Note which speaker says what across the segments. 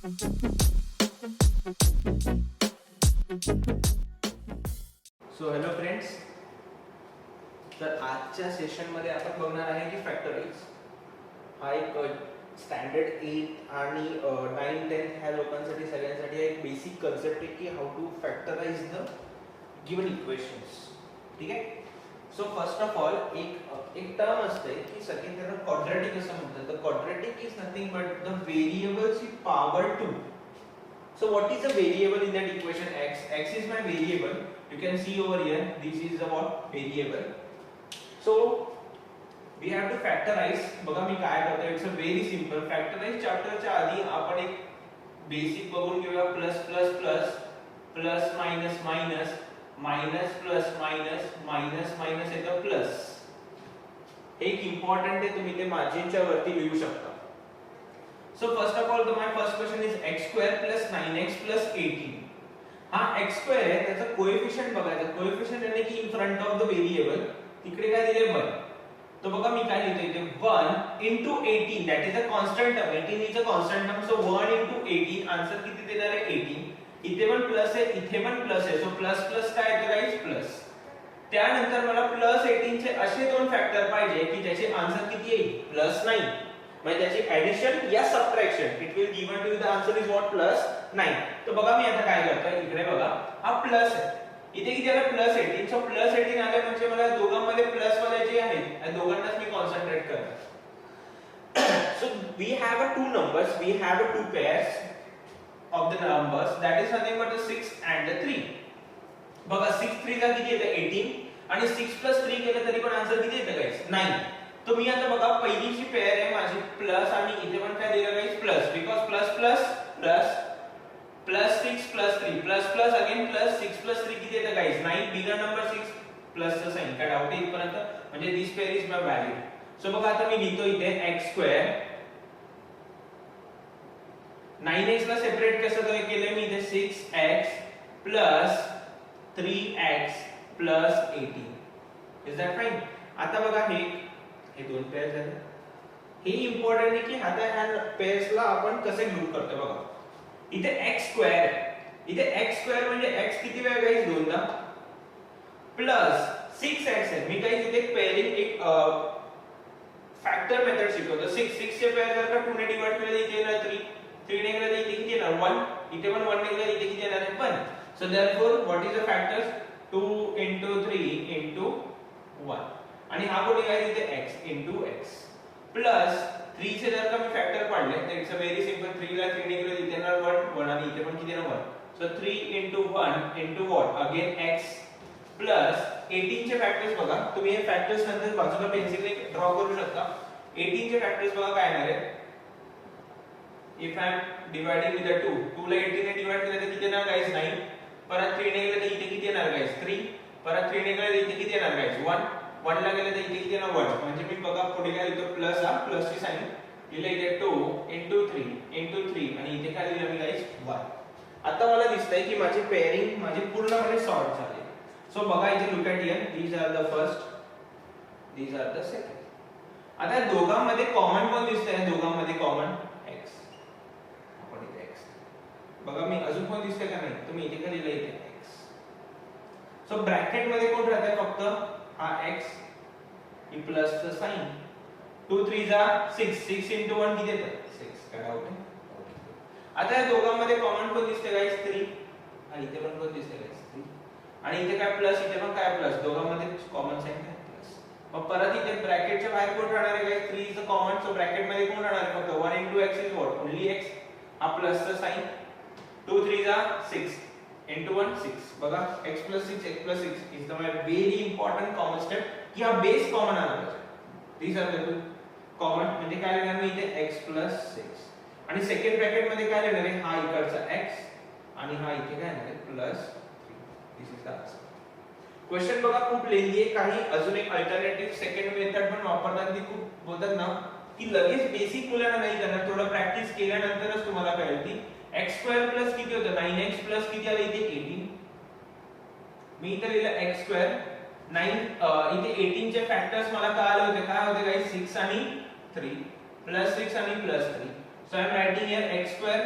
Speaker 1: So hello friends, तर आजच्या सेशनमध्ये आपण बघणार आहे की फॅक्टराइज हा एक स्टँडर्ड 8 आणि 9 10 ह्या लोकांसाठी सगळ्यांसाठी एक बेसिक कन्सेप्ट आहे की how to factorise the given equations. ठीक आहे. सो फर्स्ट ऑफ ऑल एक टर्म असते की सगळे त्याला क्वाड्रॅटिक असं म्हणतात. The quadratic is nothing but the variables in power 2. So what is the variable in that equation x? X is my variable. You can see over here, this is the what? Variable. So we have to factorize. बघा मी काय करतो, it's a very simple. Factorize चॅप्टरच्या आधी आपण एक basic बघून घेऊया. Plus plus plus plus minus minus minus plus minus minus minus येतं plus. एक इम्पॉर्टंट आहे, तुम्ही ते मार्जिनच्या वरती लिहू शकता. So first of all, my first question is x square plus 9x plus 18. हा x square आहे, त्याचा कोएफिशिएंट बघायचा. कोएफिशिएंट यानी की in front of the variable तिकडे काय दिले 1. तो बघा मी काय लिहितो इथे 1 into 18, that is a constant term. 18 is a constant term, so 1 into 18 answer किती देणार आहे 18. इथे पण प्लस आहे, इथे पण प्लस आहे, सो प्लस प्लस काय येतं गाइस प्लस. त्यानंतर मला प्लस 18 चे असे दोन फॅक्टर पाहिजे की ज्याचे आन्सर किती येईल प्लस 9. म्हणजे त्याची ऍडिशन या subtraction, it will given to the answer is what plus 9. तर बघा मी आता काय करतोय, इकडे बघा हा प्लस आहे, इथे किती आला प्लस 18. सो प्लस 18 आले म्हणजे मला दोघांमध्ये प्लस वाले जे आहेत त्या दोघांनाच मी कॉन्सन्ट्रेट करणार. So we have a two numbers, we have a two pairs of the numbers, that is nothing but 6 and 3. बघा 6 3 ला किती येतं 18 आणि 6 plus 3 केलं तरी पण आन्सर किती येतं गाइस 9. तो मी आता बघा पहिलीची पेअर आहे माझी प्लस आणि इथे पण काय दिलं guys plus, because plus plus plus plus 6 plus 3 plus plus again plus 6 plus 3 किती येतं गाइस 9. बिगर नंबर 6 प्लस चं साइन काय डाऊट आहे इथपर्यंत, म्हणजे this pair is my value. So बघा आता मी लिहितो इथे x स्क्वेअर 9x ला सेपरेट कसं केलं मी इथे 6x plus 3x plus 18. Is that fine. आता बघा हे दोन पेअर्स आहेत. हे इम्पॉर्टंट आहे की आता ह्या पेअर्सला आपण कसे ग्रुप करतो. बघा इथे x स्क्वेअर आहे, इथे x स्क्वेअर म्हणजे x किती वेळा गाइस दोनदा प्लस 6x आहे. मी काही इथे पेअरिंग एक फॅक्टर मेथड शिकवतो. 6 चे पेअर जर का 2 ने डिवाइड केले इथे येणार 3, 3 ने केले इथे किती येणार 1, इथे पण 1 ने केले इथे किती येणार 1. So therefore what is the factors 2 into 3 into 1. आणि हा कोणी काय इथे x into x प्लस 3 चे जर का मी फॅक्टर काढले तर इट्स अ व्हेरी सिंपल. 3 ला 3 ने केलं इथे येणार 1 1 आणि इथे पण किती येणार 1. So 3 into 1 into what again x plus 18 चे फॅक्टर्स बघा. तुम्ही हे फॅक्टर्स नंतर बाजूला पेन्सिलने ड्रॉ करू शकता. 18 चे फॅक्टर्स बघा काय येणार आहे. If I am dividing with the 2 ला 18 ने डिवाइड केलं तर किती येणार गाइस 9. परत 3 ने केलं तर इथे किती येणार गाइस 3. परत 3 ने केलं तर इथे किती येणार गाइस 1. 1 ला गेलं तर इथे किती येणार 1. म्हणजे मी बघा पुढे काय लिहितो प्लस हा प्लस ची साइन लिहिले इथे 2 into 3 आणि इथे काय लिहिलं मी गाइस 1. आता मला दिसतंय की माझी पेअरिंग माझी पूर्णपणे सॉर्ट झाली. सो बघा इथे look at here, these are the first, these are the second. आता दोघांमध्ये कॉमन कोण दिसतंय, दोघांमध्ये कॉमन x. आपण इथे x बघा मी अजून कोण दिसतंय का नाही, तुम्ही इथे काय लिहिलं इथे x. सो ब्रॅकेट मध्ये कोण राहतंय फक्त हा x ही प्लस चं साइन 2 3 जा 6 6 into 1 किती येतं 6. काय डाऊट आहे. आता या दोघांमध्ये कॉमन कोण दिसते गाइस 3 आणि इथे पण कोण दिसते गाइस 3 आणि इथे काय प्लस इथे पण काय प्लस, दोघांमध्ये कॉमन साइन काय प्लस. मग परत इथे ब्रॅकेटच्या बाहेर कोण राहणार आहे guys 3 is a common. So bracket मध्ये कोण राहणार आहे फक्त 1 into x is what only x. हा प्लस चं साइन 2 3 जा 6 into 1 6. बघा x plus 6 x plus 6 is the very important common step की हा बेस कॉमन आला पाहिजे. these are the two common. म्हणजे काय लिहिणार मी इथे x plus 6 आणि सेकंड ब्रॅकेट मध्ये काय लिहिणार आहे हा इकडचा x आणि हा इथे काय येणार आहे plus 3. This is the answer. Question बघा खूप लेंदी आहे. काही अजून एक अल्टरनेटिव्ह सेकंड मेथड पण वापरतात. ती खूप बोलतात ना की लगेच बेसिक मुलांना नाही करणार, थोडं प्रॅक्टिस केल्यानंतरच तुम्हाला कळेल की x स्क्वेअर प्लस किती होतं 9x प्लस किती आलं इथे 18. मी इथे लिहिलं x स्क्वेअर 9 इथे 18 चे फॅक्टर्स मला कळाले होते. काय होते गाइस 6 आणि 3 प्लस 6 आणि plus 3. So I am writing here x square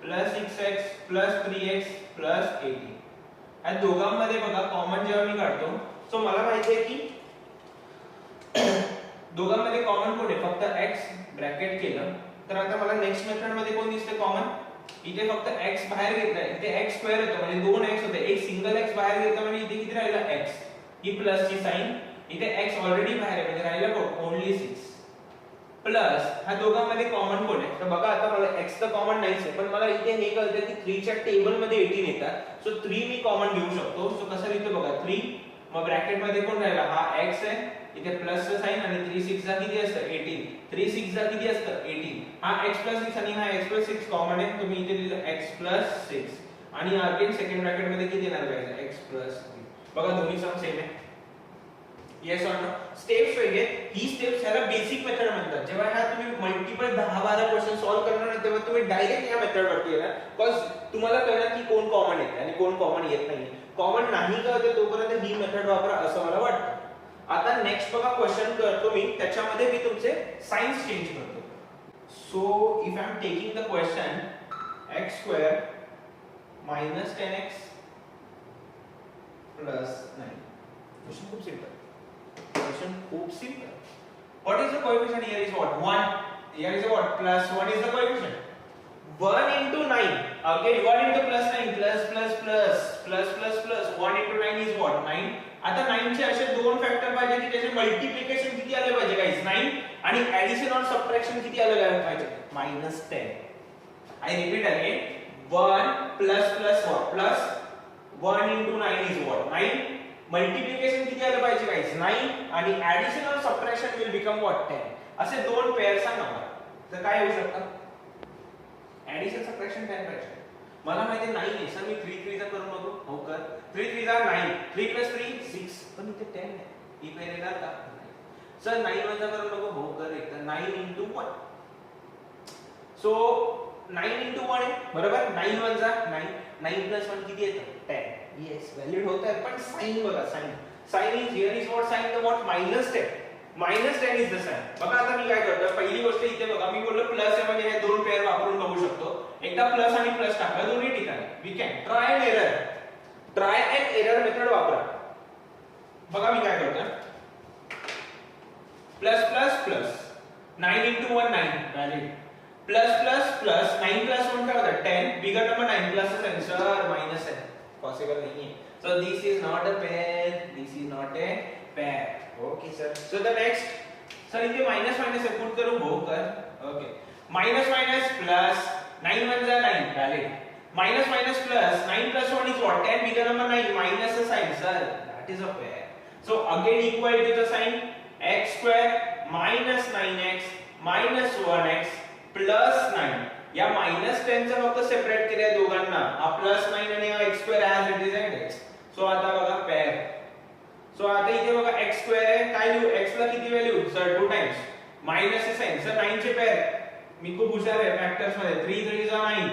Speaker 1: plus 6x plus 3x plus 18. या दोघांमध्ये बघा कॉमन जेव्हा मी काढतो सो मला माहिती आहे की दोघांमध्ये कॉमन कोण आहे फक्त x ब्रॅकेट केलं तर आता मला नेक्स्ट मेथड मध्ये कोण दिसते कॉमन इथे फक्त x बाहेर घेतला इथे x स्क्वेअर येतो म्हणजे 2x होते एक सिंगल x बाहेर घेतला म्हणजे इथे किती राहिला x ही प्लस ची साइन इथे x ऑलरेडी बाहेर आहे म्हणजे राहिला कोण ओन्ली 6 प्लस हा दोघांमध्ये कॉमन कोण आहे तर बघा आता मला x तर कॉमन नाहीच आहे पण मला इथे हे कळतं की 3 च्या टेबल मध्ये 18 येतात सो 3 मी कॉमन घेऊ शकतो सो कसं लिहितो बघा 3 मग ब्रॅकेट मध्ये कोण राहिला हा x आहे इथे प्लस चं साइन आणि 3 6 चा किती असतं 18 3 6 चा किती असतं 18 हा x 6 आणि हा x 6 कॉमन आहे तुम्ही इथे लिहिलं x 6 आणि अगेन सेकंड ब्रॅकेट मध्ये किती येणार पाहिजे x 3 बघा दोन्ही सम सेम आहे येस ऑर नो स्टेप्स वेगळे ही स्टेप्स ह्याला बेसिक मेथड म्हणतात जेव्हा ह्या तुम्ही मल्टिपल 10-12 क्वेश्चन सॉल्व्ह करणार ना तेव्हा तुम्ही डायरेक्ट या मेथड वरती येणार बिकॉज तुम्हाला कळणार की कोण कॉमन येते आणि कोण कॉमन येत नाही कॉमन नाही कळते तोपर्यंत ही मेथड वापरा असं मला वाटतं आता नेक्स्ट बघा क्वेश्चन करतो मी त्याच्यामध्ये मी तुमचे साइन्स चेंज करतो so if I am taking the question x square minus 10x plus 9 question खूप सिंपल Question खूप simple. What is the coefficient here is what? 1. Here is what? Plus 1 is the coefficient. 1 into 9. Again 1 into plus 9 plus 1 into 9 is what? 9. आता 9 चे असे दोन factor पाहिजे की त्याचे multiplication किती आले पाहिजे गाइस 9 आणि ऍडिशन और सबट्रॅक्शन किती आले पाहिजे -10. I repeat again 1 plus what? Plus 1 into 9 is what? 9. Multiplication किती आलं पाहिजे गाइस 9 आणि ऍडिशन और सबट्रॅक्शन विल बिकम व्हॉट 10 असे दोन पेअर सांगा मला तर काय होऊ शकतं ऍडिशन सबट्रॅक्शन 10 पाहिजे मला माहिती नाही आहे सर मी 3 3 चा करून बघू हो कर 3 3 चा 9 3 + 3 6 पण इथे 10 आहे ही पेअर येणार का सर 9 चा करून बघू हो कर एक 9 * 1 सो 9 * 1 आहे बरोबर 9 1 जा 9 9 + 1 किती येतं 10 yes valid होता है पण साइन बघा sign is here is what sign the what -10 is the sign बघा आता मी काय करतो पहिली गोष्ट इथे बघा मी बोललो प्लस आहे म्हणजे हे दोन पेअर वापरून बघू शकतो एकदा प्लस आणि प्लस टाकला दोन्ही ठिकाणी we can try and error method वापरा बघा मी काय करतो प्लस 9 * 1 9 वैलिड प्लस 9 + 1 क्या होता है 10 bigger number 9 plus answer minus है पॉसिबल नहीं है so this is not a pair okay sir so the next sir इथे माइनस है पुट करूं हो कर ओके माइनस प्लस 9 1 जा 9 valid minus plus 9 + 1 is what 10 bigger number 9 minus the sign sir that is a pair so again equal to the sign x square minus 9x minus 1x plus 9 या -10 चा फक्त separate केले दोघांना हा +9 आणि हा x square as it is आहे so आता बघा पेअर सो आता इथे बघा x स्क्वेअर आहे काय लिहू x ला किती व्हॅल्यू सर 2 टाइम्स माइनस चे साइन सर 9 चे पेअर मी खूप हुशार आहे फॅक्टर्स मध्ये 3 3 जा 9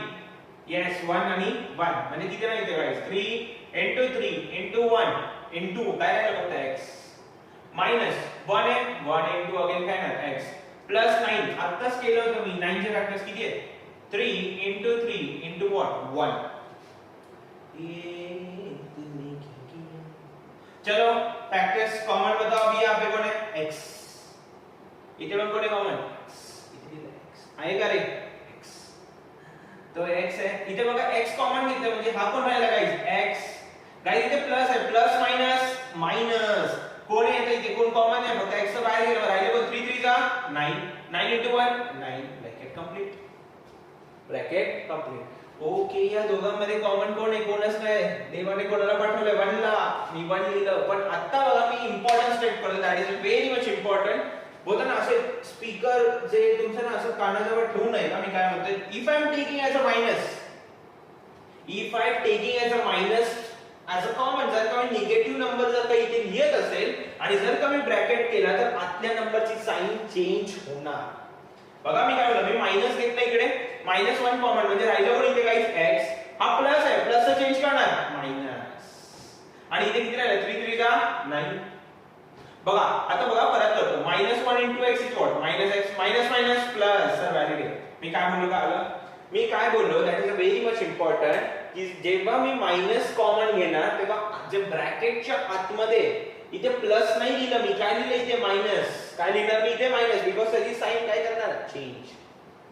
Speaker 1: यस 1 आणि 1 म्हणजे किती राहील गाइस 3 * 3 * 1 * काय राहिलं फक्त x माइनस 1 आहे 1 * अगेन काय ना x प्लस 9 आत्ताच केलं होतं मी 9 चे फॅक्टर्स किती आहेत 3 * 3 * what 1 चलो फैक्टर्स कॉमन बताओ अभी यहाँ पे कौन है x इथे पण कौन है कॉमन इथे x आएगा रे x तो x है इथे बघा x कॉमन घेतलं म्हणजे हा कोण राहिला गाइस x गाइस इथे प्लस है प्लस माइनस कोण आहे इथे कोण कॉमन आहे फक्त x बाहेर गेला राहिले कोण 3 3 जा 9 9 * 1 9 ब्रॅकेट कंप्लीट ओके या दोघांमध्ये कॉमन कोण आहे कोणच नाही देवाने कोणाला पाठवलंय 1 ला मी 1 लिहिलं पण आता बघा मी इम्पॉर्टंट स्टेप करतो that is very much important बोलतो ना असे स्पीकर जे तुमचं ना असं कानाजवळ ठेवू नये का मी काय म्हणतोय if I am taking as a minus as a common जर का मी निगेटिव्ह नंबर जर का इथे लिहित असेल आणि जर का मी ब्रॅकेट केला तर आतल्या नंबरची साइन चेंज होणार बघा मी काय बोललो मी मायनस घेतलं इकडे -1 कॉमन म्हणजे राहिलं कोण इथे गाइस x हा प्लस आहे प्लस चेंज करणार मायनस आणि इथे किती राहिलं 3 3 जा 9 बघा आता बघा परत करतो -1 * x is what -x plus sir valid आहे मी काय बोललो का आलं मी काय बोललो that is a much important की जेव्हा मी मायनस कॉमन घेणार तेव्हा जे ब्रॅकेटच्या आतमध्ये इथे प्लस नाही लिहिलं मी, काय लिहिलं इथे मायनस. काय लिहिणार मी इथे मायनस, बिकॉज त्याची साइन काय करणार change.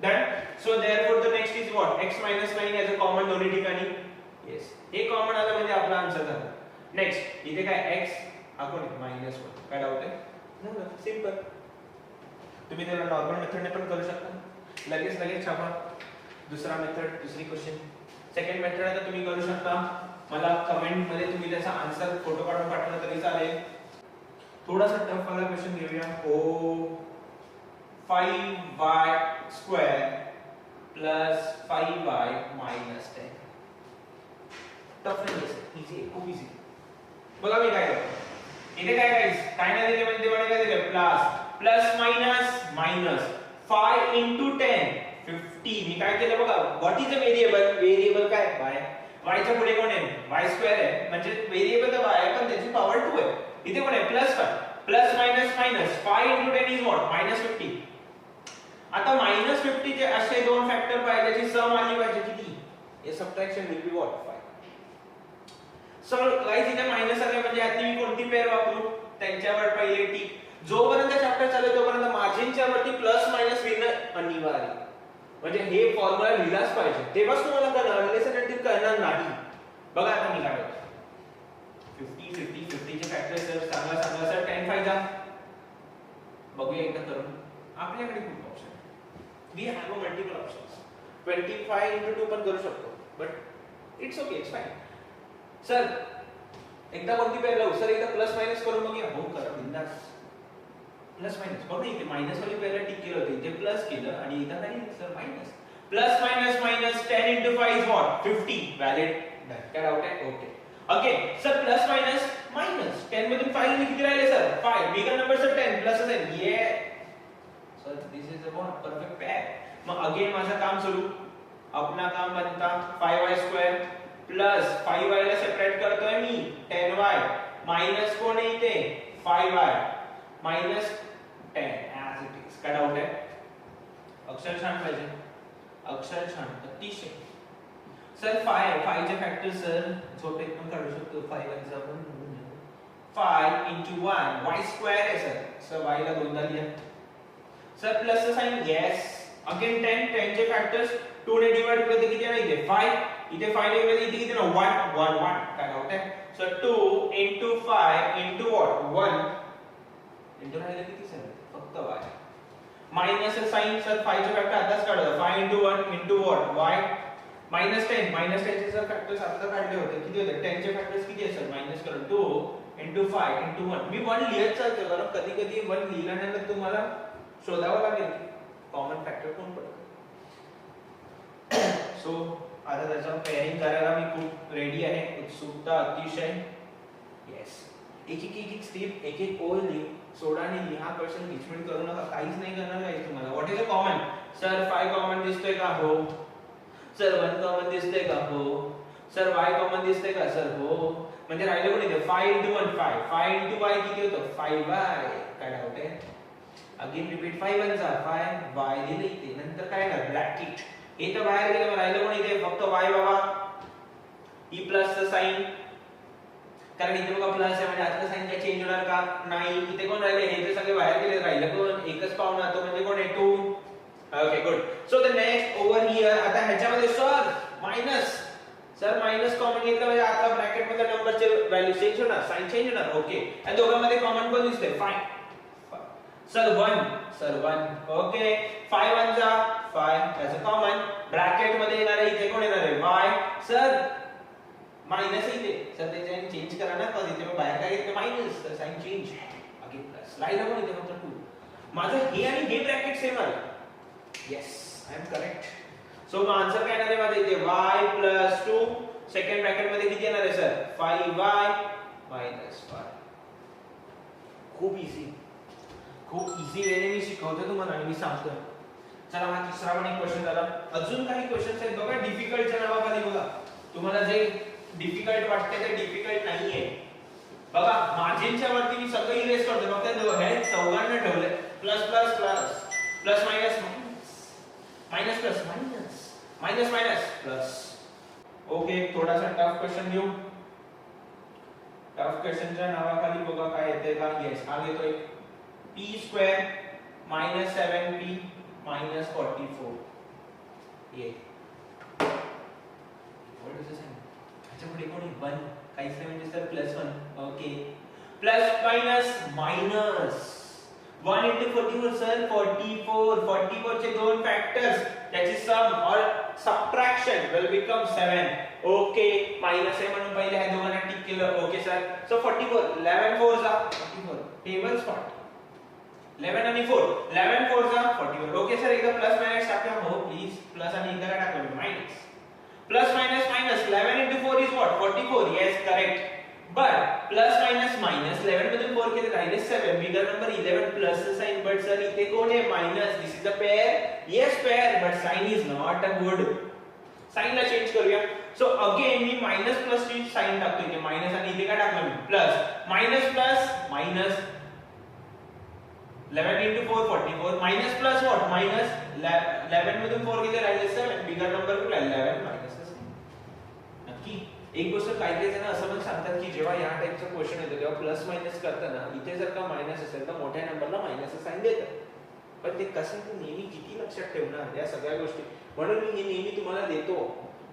Speaker 1: Done. So therefore the next is what x - 9 as a common दोन्ही ठिकाणी. येस, हे कॉमन आलं म्हणजे आपला आन्सर झाला. नेक्स्ट इथे काय x हा कोण -1. काय डाऊट आहे? झालं सिंपल. तुम्ही त्याला नॉर्मल मेथडने पण करू शकता. लगेच छापा. दुसरा मेथड, दुसरी क्वेश्चन. सेकंड मेथड आता तुम्ही करू शकता. मला कमेंट मध्ये तुम्ही त्याचा आन्सर फोटो काढून पाठवला तरी चालेल. थोडासा टफ वाला क्वेश्चन घेऊया. 5y² plus 5y minus 10. Tough नाही, इझी आहे, खूप इझी. बघा मी काय करतो. इथे काय काय नाही दिले म्हणजे काय दिले प्लस मायनस 5 into 10 50. मी काय केलं बघा, व्हॉट इज अ व्हेरिएबल काय y च्या पुढे कोण आहे y² आहे म्हणजे व्हेरिएबल तर y आहे पण त्याची पॉवर 2 आहे. इथे कोण आहे +5 plus minus 5 into 10 is what -50. आता -50 चे असे दोन फॅक्टर पाहिजे ज्याची सम आली पाहिजे किती, हे subtraction will be what 5. So guys इथे मायनस आले म्हणजे आता मी कोणती पेअर वापरू, त्यांच्यावर पहिले टिक. जोपर्यंत चॅप्टर चालू तोपर्यंत मार्जिनच्या वरती प्लस मायनस लिहिणं अनिवार्य. म्हणजे हे फॉर्म्युला लिहिलाच पाहिजे, तेव्हाच तुम्हाला कळणार, अनलेस अँड कळणार नाही. बघा आता मी काय करतो. 50 चे फॅक्टर सर सांगा सर 10 फायदा बघूया एकदा करून. आपल्याकडे खूप ऑप्शन आहे. We have multiple options. 25 into 2 पण करू शकतो, but it's okay, it's fine. Sir एकदा कोणती पेअर लावू सर, एकदा प्लस मायनस करून बघूया. हो करा बिंदास. प्लस मायनस बघ, इथे मायनस वाली पेअरला टिक केलं होतं, इथे प्लस केलं आणि इथे नाही sir minus. Plus minus 10 into 5 is what 50. Valid. काय डाऊट आहे? Okay. Okay sir plus minus 10 मधून 5 किती राहिले sir 5. Bigger number sir 10 plus असेल. ये sir this is a perfect pair. मग अगेन माझं काम सुरू. अपना काम बनता 5y² प्लस 5y ला सेपरेट करतोय मी 10y मायनस कोण आहे इथे 5y minus 10 as it is. काय डाऊट आहे? अक्षर छान पाहिजे, अक्षर छान अतिशय. सर 5 चे फॅक्टर सर छोटे पण काढू शकतो. 5 चा पण 5 into 1 y² आहे सर y ला दोनदा लिहा. सर प्लस चा साइन यस. अगेन 10 चे फॅक्टर्स 2 ने डिवाइड केले किती आहे इथे 5. इथे 5 ने केले इथे किती ना 1. काय डाऊट आहे? Sir 2 into 5 into what 1 into राहिले किती सर फक्त y. मायनस साइन सर 5 चे फॅक्टर आताच काढलं. 5 into 1 into what y minus 10 चे सर फॅक्टर्स आता काढले होते. किती होते 10 चे फॅक्टर्स किती आहे सर मायनस करा 2 into 5 into 1. मी 1 लिहत चालतो कारण कधी 1 लिहिल्यानंतर तुम्हाला शोधावं लागेल कॉमन फॅक्टर कोण पडतं. सो आता त्याचं पेअरिंग करायला मी खूप रेडी आहे, उत्सुकता अतिशय. येस, एक स्टेप एक ओळ लिह, सोडा आणि लिहा. क्वेश्चन रिचमेंट करू नका, काहीच नाही करणार गाइस तुम्हाला. What is a common? Sir 5 common दिसतोय का? हो. सर 1 कॉमन दिसतंय का? हो. सर y कॉमन दिसतंय का? सर हो. म्हणजे राहिले कोण इथे 5 into 1 5 into y किती होतं 5y. काय डाऊट आहे? अगेन रिपीट 5 1 जा 5 y दिले इथे. नंतर काय ना ब्रॅकेट हे तर बाहेर गेलं, मग राहिलं कोण इथे फक्त y बाबा. ही प्लस चं साइन कारण इथे बघा प्लस आहे म्हणजे आतलं साइन काय चेंज होणार का? नाही. इथे कोण राहिले? हे तर सगळे बाहेर गेले, राहिलं कोण एकच पावना तो म्हणजे कोण आहे 2. Okay good. So the next over here आता ह्याच्यामध्ये sir minus sir minus common घेतलं म्हणजे आता ब्रॅकेट मध्ये नंबरचे व्हॅल्यू चेंज होणार, साइन चेंज होणार. ओके आणि दोघांमध्ये कॉमन पण दिसते 5. सर 1 ओके 5 1 जा 5 त्याचं कॉमन. ब्रॅकेट मध्ये येणार आहे इथे कोण येणार आहे y. सर मायनस इथे सर त्याच्याने चेंज करा ना, पण इथे बाहेर काय घेतलं मायनस तर साइन चेंज अगेन प्लस. राहिलं पण इथे फक्त 2. माझं हे आणि हे ब्रॅकेट सेम आहे. Yes, I am correct. So my answer काय येणार आहे माझे इथे y plus 2. सेकंड ब्रॅकेट मध्ये किती येणार आहे सर 5y minus 5. खूप इझी वेने मी शिकवतो तुम्हाला आणि मी सांगतो. चला हा तिसरा पण एक क्वेश्चन झाला. अजून काही क्वेश्चन्स आहेत बघा. डिफिकल्टच्या नावाखाली बघा तुम्हाला जे डिफिकल्ट वाटते ते डिफिकल्ट नाहीये. बघा मार्जिनच्या वरती मी सगळं इरेज करतो, फक्त हे चौघांना ठेवले plus plus plus plus minus minus plus minus minus minus plus okay, थोडासा टफ क्वेश्चन घेऊ. टफ क्वेश्चनच्या नावाखाली बघा काय येते का. येस, हा घेतोय p² - 7p - 44. ये व्हॉट इज दिस? अच्छा पुढे कोण 1 काहीच नाही म्हणजे sir +1. Okay, plus minus 1 into 44 sir 44 चे दोन फॅक्टर्स त्याची सम और subtraction will become 7. Okay, minus आहे म्हणून पहिले ह्या दोघांना टिक केलं. ओके सर, सो 44 11 4 जा 44 टेबल स्पॉट 11 आणि 4 11 4 जा 44. ओके सर, एकदा प्लस मायनस टाका. हो प्लीज, प्लस आणि एकदा काय टाकलं minus. Plus minus 11 into 4 is what 44. yes correct. but plus minus 11 मधून 4 केले राहिले 7. Bigger number 11 plus sign. But sir इथे कोण आहे minus. This is a pair. yes pair, but sign is not a good. Sign ला change करूया. So again मी minus plus ची साइन टाकतो इथे मायनस आणि इथे काय टाकलं मी plus. Minus plus minus 11 into 4 44 minus plus what minus 11 मधून 4 गेले राहिले 7. बिगर नंबर कुठला 11 मायनस. नक्की एक गोष्ट काही जण असं पण सांगतात की जेव्हा या टाइपचा क्वेश्चन येतो तेव्हा प्लस मायनस करताना इथे जर का मायनस असेल तर मोठ्या नंबरला मायनस साइन देतात. पण ते कसं आहे नेहमी किती लक्षात ठेवणार या सगळ्या गोष्टी. म्हणून मी नेहमी तुम्हाला देतो.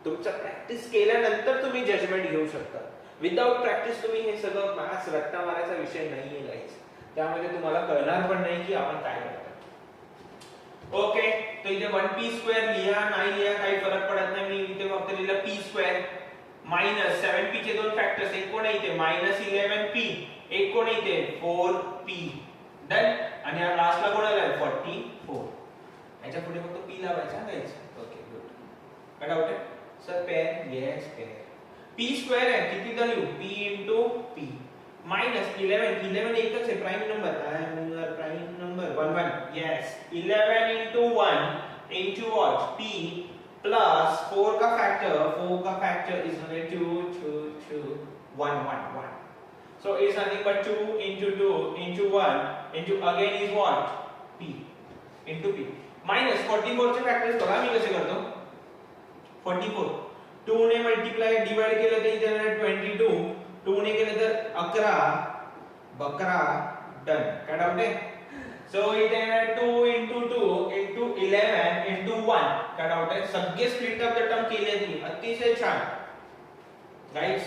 Speaker 1: तुमचा प्रॅक्टिस केल्यानंतर तुम्ही जजमेंट घेऊ शकता. विदाउट प्रॅक्टिस तुम्ही हे सगळं मॅथ्स रट्टा मारायचा विषय नाहीये गाईस. त्यामध्ये तुम्हाला कळणार पण नाही की आपण काय करतो. ओके, तो इथे 1p² लिहा नाही लिहा काही फरक पडत नाही. मी इथे फक्त लिहिलं p² मायनस 7p चे दोन फॅक्टर्स. एक कोण आहे इथे -11p, एक कोण आहे इथे 4p. डन. आणि हा लास्टला कोण आलाय 44. याच्या पुढे फक्त p लावायचा गाइस. Okay good. काय डाऊट आहे sir? Pair. Yes pair. p² आहे किती तर लिहू p into p मायनस 11 एकच आहे prime number. Prime number 1 1. Yes 11 into 1 into what p plus 4 का factor is only 2 1 1 1. So it's nothing but 2 into 2 into 1 into again is what p into p minus 44 चे factors बघा मी कसे करतो. 44 2 ने multiply divide केलं तर इथे येणार 22. 2 ने केलं तर 11 डन. काय डाऊट आहे? सो इथे येणार 2 into 2 into 11 into 1. काय डाऊट आहे? सगळे स्प्लिट ऑफ द टर्म केले मी. अतिशय छान गाइस.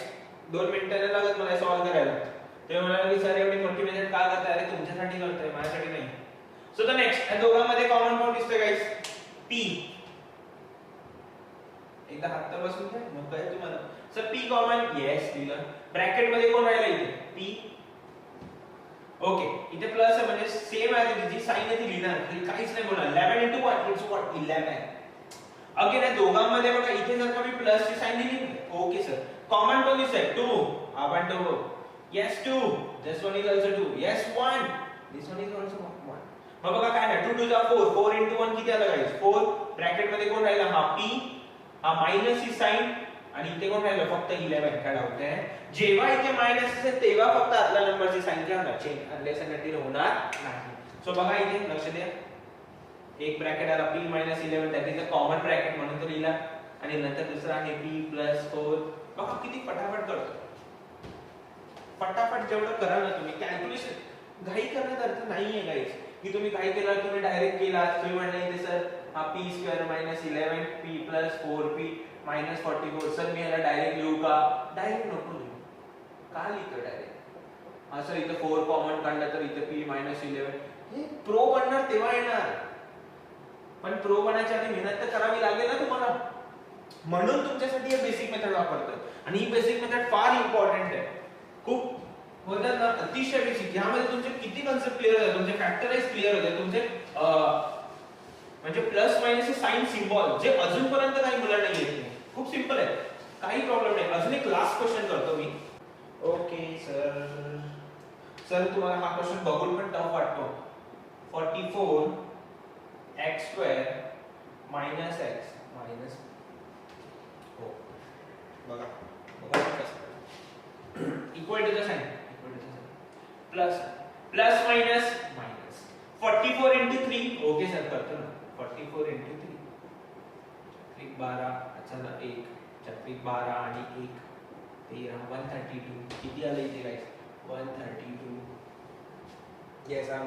Speaker 1: 2 मिनिटं लागत मला सॉल्व करायला. ते म्हणाले की सर एवढी मोठी मेथड का करताय? अरे तुमच्यासाठी करतोय, माझ्यासाठी नाही. सो द नेक्स्ट या दोघांमध्ये कॉमन कोण दिसतंय गाइस? p. एकदा हात तर बसून घ्या मग काय तुम्हाला. Sir p common. येस दिलं. ब्रॅकेट मध्ये कोण राहिला इथे p. ओके, इथे प्लस आहे म्हणजे सेम आहे जी साइन आहे ती लिहिणार काहीच नाही बोलणार. 11 into 1 इट्स व्हॉट 11. अगेन या दोघांमध्ये बघा इथे जर का मी प्लस ची साइन दिली. ओके सर, कॉमन कोण दिसतंय 2. आपण 2. yes 2. this one is also 2. yes 1. this one is also 1. मग बघा काय नाही 2 2 4 4 into 1 किती आलं गाइस 4. ब्रॅकेट मध्ये कोण राहिला हा p. हा मायनस ची साइन आणि इथे कोण राहिलं फक्त 11. काय डाऊट आहे? जेव्हा इथे मायनस असेल तेव्हा फक्त आतल्या नंबरची संख्या होणार चेंज अनलेस अँड अंटिल होणार नाही. सो बघा इथे लक्ष द्या. एक ब्रॅकेट आला p - 11 that is a common bracket म्हणून तो लिहिला आणि नंतर दुसरा आहे p + 4. बघा किती फटाफट करतो. फटाफट जेवढं करा ना तुम्ही कॅल्क्युलेशन घाई करण्यात अर्थ नाहीये गाइस की तुम्ही काय केलं तुम्ही डायरेक्ट केला. तुम्ही म्हणले इथे सर हा p² - 11p + 4p - 44. सर मी याला डायरेक्ट लिहू का? डायरेक्ट नको लिहू. का लिहितो डायरेक्ट? हा सर इथे 4 कॉमन काढला तर इथे p - 11. हे प्रो बनणार तेव्हा येणार. पण प्रो बनायच्या आधी मेहनत तर करावी लागेल ना तुम्हाला. म्हणून तुमच्यासाठी हे बेसिक मेथड वापरतोय आणि ही बेसिक मेथड फार इम्पॉर्टंट आहे. खूप होतात ना अतिशय बेसिक. यामध्ये तुमचे किती कन्सेप्ट क्लिअर होतात, तुमचे फॅक्टराइज क्लिअर होतात, तुमचे म्हणजे प्लस मायनस चे साइन सिम्बॉल जे अजूनपर्यंत काही मुलांना येत नाही. खूप सिंपल आहे, काही प्रॉब्लेम नाही. अजून एक लास्ट क्वेश्चन करतो मी. ओके सर तुम्हाला हा क्वेश्चन बघून पण टफ वाटतो. 44 x² - x मायनस हो बघा कसं equal to the sign plus minus 44 into 3. Okay sir करतो ना. 44 into 3 1 12 अच्छा ना 1 छत्तीस 12 आणि 1 13 132 किती आलं इथे गाइस 132 येस आय नो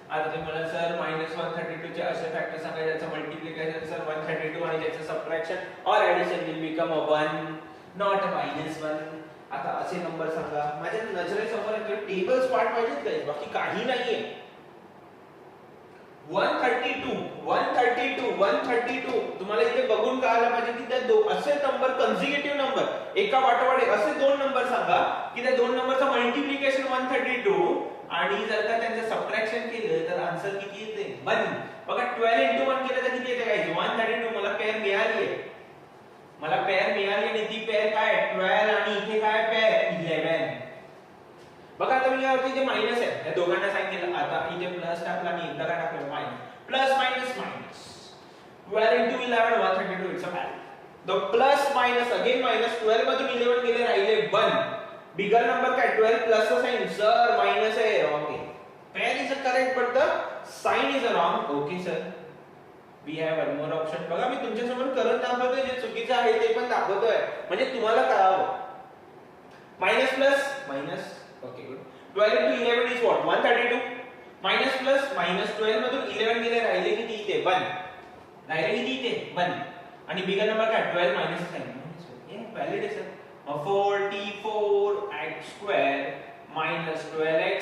Speaker 1: आता तुम्ही मला सर -132 चे असे फॅक्टर सांगा ज्याचं मल्टिप्लिकेशन सर 132 आणि ज्याचं सबट्रॅक्शन और addition will become a 1 not a -1 आता असे नंबर सांगा माझ्या नजरेसमोर एक टेबल्स पार्ट पाहिजेत गाइस बाकी काही नाहीये 132 तुम्हाला इथे बघून कळायला पाहिजे की त्या असे नंबर कन्सिक्युटिव्ह नंबर एका पाठोपाठ असे दोन नंबर सांगा की त्या दोन नंबरचं मल्टिप्लिकेशन 132 आणि जर का त्यांचं सबट्रॅक्शन केलं तर आन्सर किती येते 1 बघा 12 * 1 केलं तर किती येते गाइस 132 मला पेअर मिळाली आणि ती पेअर काय 12 आणि इथे काय पेअर 11 बघा आता मी यावरती जे मायनस आहे या दोघांना साइन केलं आता इथे प्लस टाकला आणि एकदा काय टाकलं minus plus minus 12 * 11 132 it's a value the plus minus again minus 12 मधून 11 गेले राहिले 1 बिगर नंबर काय 12 प्लस चा साइन सर मायनस आहे okay pair is a correct but the sign is a wrong okay sir we have one more option बघा मी तुमच्या समोर करून दाखवतोय जे चुकीचं आहे ते पण दाखवतोय म्हणजे तुम्हाला कळावं minus plus minus okay good 12 * 11 is what 132 minus plus minus 12 मधून 11 गेले राहिले किती इथे 1 राहिले किती इथे 1 आणि बिगर नंबर काय 12 मायनस साइन हे व्हॅलिड आहे sir 44x² minus 12x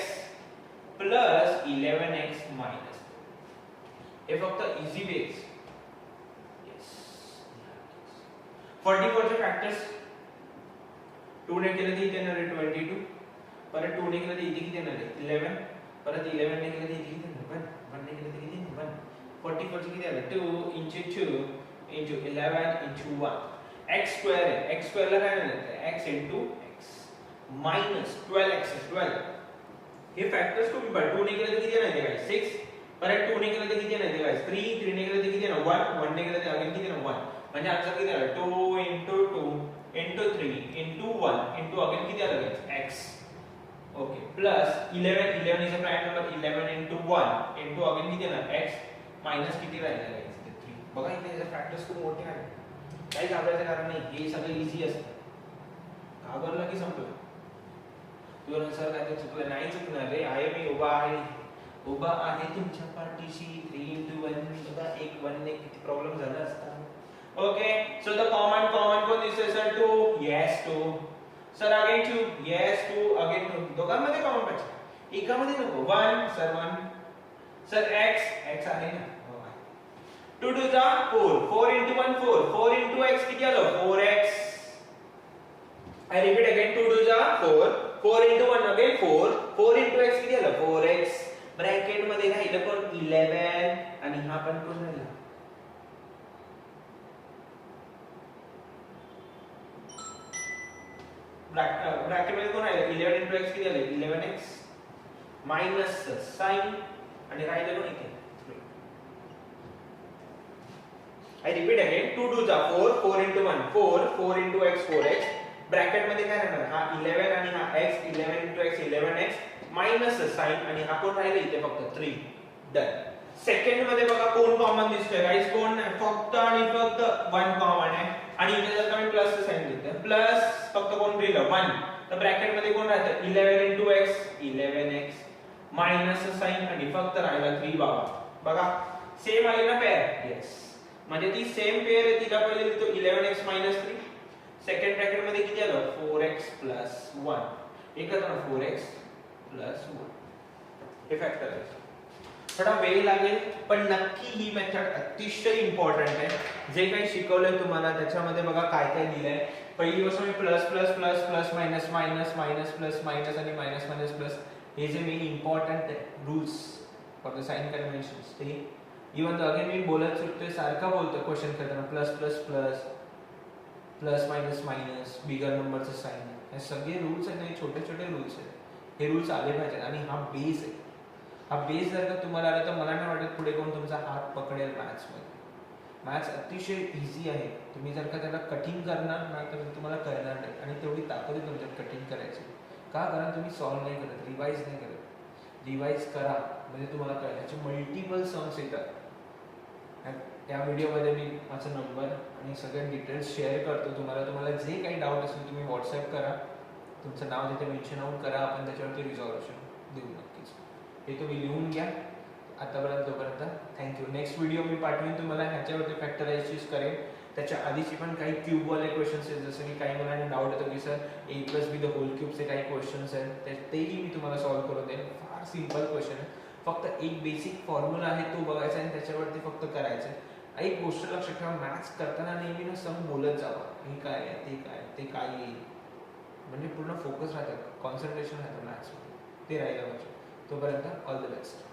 Speaker 1: plus 11x minus हे फक्त इझी वेज यस 44 चे फॅक्टर्स 2 ने केले तर इथे येणार आहे 22 परत 2 ने केले तर इथे किती येणार आहे 11 परत 11 ने केले तर इथे किती येणार 1 ने केले तर किती येणार 1 44 चे किती आलं 2 * 2 * 11 * 1 x² आहे x² ला काय मिळतं x * x minus 12x 12 हे फॅक्टर्स तुम्ही 2 ने केले तर किती येणार आहे 6 परत 2 ने केले तर किती येणार आहे 3 ने केले तर किती येणार 1 ने केले तर अगेन किती येणार 1 म्हणजे आन्सर किती आला 2 * 2 * 3 * 1 अगेन किती आलं x okay plus 11 is a prime number 11 * 1 again किती येणार x मायनस किती राहिलेलं आहे 3 बघा इथे फॅक्टर्स खूप मोठे आहेत काही घाबरायचं कारण नाही हे सगळं इझी असतं घाबरलं की संपलं तुला सर काय चुकलं नाही चुकणार रे आहे मी उभा आहे तुमच्या पाठीशी 3 * 1 बघा 1 ने किती प्रॉब्लेम झाला असता ओके सो द कॉमन कोण दिसतोय sir 2 yes 2 sir again 2 yes 2 again 2 दोघांमध्ये कॉमन पाहिजे एकामध्ये नको 1 सर 1 सर x आहे ना 2 2 जा 4 4 * 1 4 * x किती आलं 4x I repeat again 2 2 जा 4 4 * 1 अगेन 4 * x किती आलं 4x ब्रॅकेट मध्ये राहिलं पण 11 आणि हा पण कोण राहिला ब्रॅकेट मध्ये कोण राहिलं 11 * x किती आलं 11x मायनस साइन आणि राहिलं पण इथे I repeat again 2 2 जा 4 4 * 1 4 * x 4x ब्रॅकेट मध्ये काय राहणार हा 11 आणि हा x 11 * x 11x minus sign आणि हा कोण राहिला इथे फक्त 3 डन सेकंड मध्ये बघा कोण कॉमन दिसतोय गाइस कोण नाही फक्त आणि फक्त 1 कॉमन आहे आणि इथे जर का मी प्लस चं साइन लिहिलं प्लस फक्त कोण राहिलं 1 तर ब्रॅकेट मध्ये कोण राहतं 11 * x 11x मायनस साइन आणि फक्त राहिला 3 बाबा बघा सेम आले ना पेअर यस म्हणजे ती सेम पेअर आहे तिला पहिले लिहितो 11x - 3 सेकंड ब्रॅकेट मध्ये किती आलं 4x + 1 एकत्र 4x + 1 हे फॅक्टर आहे थोडा वेळ लागेल पण नक्की ही मेथड अतिशय इम्पॉर्टंट आहे जे काही शिकवलंय तुम्हाला त्याच्यामध्ये बघा काय काय दिलंय पहिली गोष्ट मी plus plus plus plus minus minus minus plus minus आणि मायनस मायनस प्लस हे जे main important rules for the sign conventions ते इवन अगेन मी बोलत सुटतोय सारखा बोलतोय क्वेश्चन करताना plus plus plus plus minus minus bigger नंबरचं साइन हे सगळे रूल्स आहेत छोटे छोटे रूल्स आहेत हे रूल्स आले पाहिजेत आणि हा बेस आहे हा बेस जर का तुम्हाला आला तर मला नाही वाटत पुढे कोण तुमचा हात पकडेल मॅथ्समध्ये मॅथ्स अतिशय इझी आहे तुम्ही जर का त्याला कठीण करणार ना तर तुम्हाला कळणार नाही आणि तेवढी ताकद आहे तुमच्यात कठीण करायची का कारण तुम्ही सॉल्व्ह नाही करत रिवाइज नाही करत रिवाइज करा म्हणजे तुम्हाला कळेल याचे मल्टिपल सम्स येतात
Speaker 2: या व्हिडिओमध्ये मी माझा नंबर आणि सगळे डिटेल्स शेअर करतो तुम्हाला जे काही डाऊट असेल तुम्ही व्हॉट्सॲप करा, तुमचं नाव तिथे मेन्शन आउट करा, आपण त्याच्यावरती रिझॉल्युशन देऊ नक्कीच. हे तुम्ही लिहून घ्या. आतापर्यंत तोपर्यंत थँक्यू. नेक्स्ट व्हिडिओ मी पाठवेन तुम्हाला ह्याच्यावरती फॅक्टरायझेस करेन. त्याच्या आधीची पण काही क्यूबवाले क्वेश्चन्स आहेत, जसं की काही मुलांना डाऊट येतो की सर a+b द होल क्यूबचे काही क्वेश्चन्स आहेत, तेही मी तुम्हाला सॉल्व्ह करून देईन. फार सिम्पल क्वेश्चन आहे, फक्त एक बेसिक फॉर्म्युला आहे तो बघायचा आणि त्याच्यावरती फक्त करायचं आहे. एक गोष्ट लक्षात ठेवा, मॅथ्स करताना नेहमी ना सम बोलत जावा, हे काय आहे, ते काय, ते काय येईल, म्हणजे पूर्ण फोकस राहतं, कॉन्सन्ट्रेशन राहतं मॅथ्समध्ये, ते राहिलं पाहिजे. तोपर्यंत ऑल द बेस्ट.